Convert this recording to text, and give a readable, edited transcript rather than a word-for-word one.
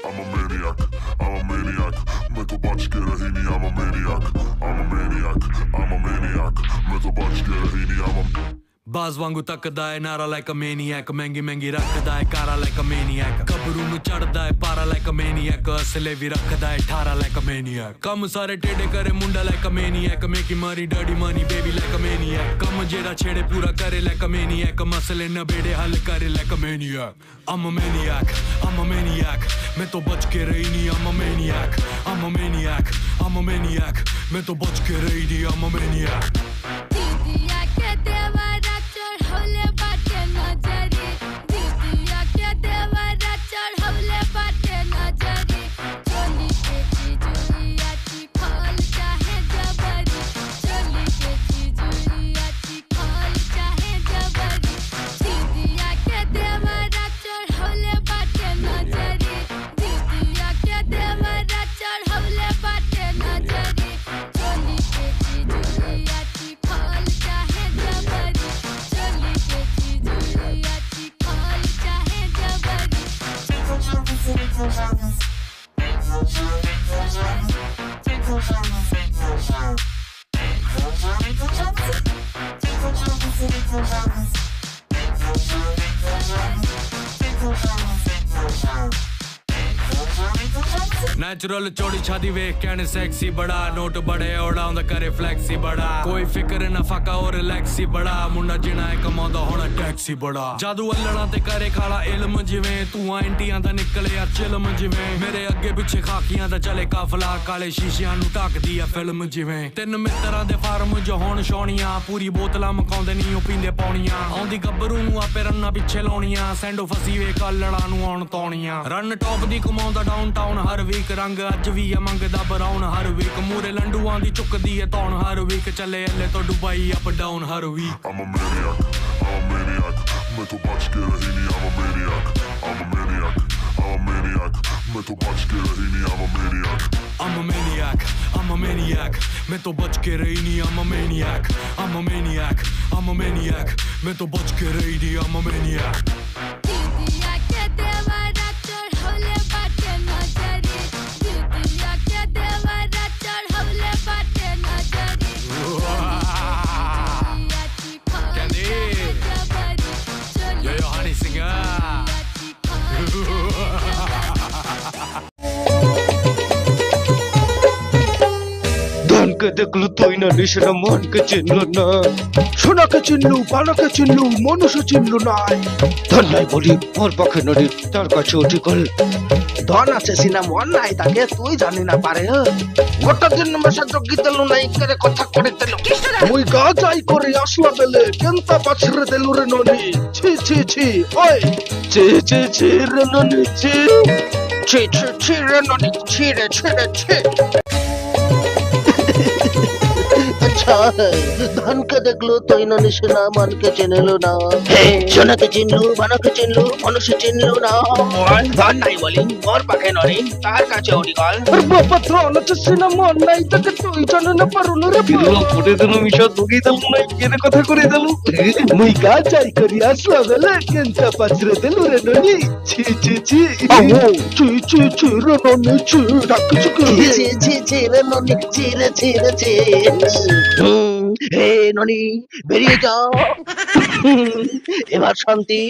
I'm a maniac, I'm a maniac. मैं तो बच के रही नहीं, I'm a maniac, I'm a maniac, I'm a maniac. मैं तो बच के रही नहीं, I'm a बाज वांगू तकदा है नारा like a maniac महंगी महंगी रखदा है कारा like a maniac कबरू नु चढ़दा है पारा like a maniac असले भी रखदा है ठारा like a maniac कम सारे टेढ़े करे मुंडा like a maniac मेकी मारी dirty money baby like a maniac कम जेड़ा छेड़े पूरा करे like a maniac मसले न बेड़े हल करे like a maniac I'm a maniac, I'm a maniac मैं तो बच के रही नहीं I'm a maniac, I'm a maniac, I'm a maniac मैं तो बच के रही नहीं I'm a maniac नेचुरल चौड़ी छादी वेख कहने सेक्सी बड़ा नोट बड़े उड़ाउंदा करे फ्लैक्सी बड़ा कोई फिक्र ना फाका और रिलैक्सी बड़ा मुंडा जिना है कमांदा होना टैक्सी बड़ा जादू अल्लड़ा ते करे खाला इल्म जिवें तू एंटियां दा निकले या चिल्म जिवें मेरे अगे पीछे खाकियां दा चले काफला काले शीशियां नु ढकदी आ फिल्म जिवें तिन मित्तरां दे फार्म जो होण छौणियां पूरी बोतलां मकाउंदे नी ओ पींदे पौणियां आउंदी गब्बरू नु आपे रन्ना पिछे लाउणियां सैंडो फसी वे कल्लड़ा नु आउण तौणियां रन टॉप दी कमाउंदा डाउनटाउन हर वीक रंग अज भी है मंगदा बराउन हर वीक मूरे लंडुआं दी चुकदी है तौण हर वीक चले अल्ले तो दुबई अप डाउन हर week I'm a maniac, I'm a maniac. मैं तो बच के रही नहीं I'm a maniac, I'm a maniac, I'm a maniac. मैं तो बच के रही नहीं I'm a maniac. I'm a maniac, I'm a maniac. मैं तो बच के रही नहीं I'm a maniac, I'm a maniac, I'm a maniac. मैं तो बच के रही नहीं I'm a maniac. ধনকে দেখলু তুই না নিশানা মনকে চিনল না সোনাকে চিনলু পানাকে চিনলু মানুষ চিনলু নাই ধন নাই বলি মোর পক্ষে নদী তার কাছে অধিকল ধন আছে সিনা মন নাই তাকে তুই জানি না পারে গোটা দিন মাসে যোগ্য দিলু নাই করে কথা করে দিলু মুই গা যাই করে আসলা বেলে কেনতা পাছরে দিলু রে ননি ছি ছি ছি ওই ছি ছি ছি রে ননি ছি ছি ছি ছি রে ননি ছি রে ছি রে ছি ধনকে দেখলো তুই না নিশানা মনকে চিনলো না সোনাকে চিনলু বানাকে চিনলু মানুষ চিনলু না ধন নাই বলি মোর পাখে ননি তার কাছে অডিকল বাবা ধন আছে সিনা মন নাই তাকে তুই জানি না পারুল রে বিলো ফুটে দিল মিশা দুগি দিলু নাই কেনে কথা করে দিলু মুই গা যাই করি আসলা বেলে কেনতা পাছরে দিলু রে ননি ছি ছি ছি ছি ছি ছি রে ননি ছি ডাক চুকে ছি ছি ছি রে ননি ছি রে ছি রে ছি হে ননি বেরিয়ে যাও এবার শান্তি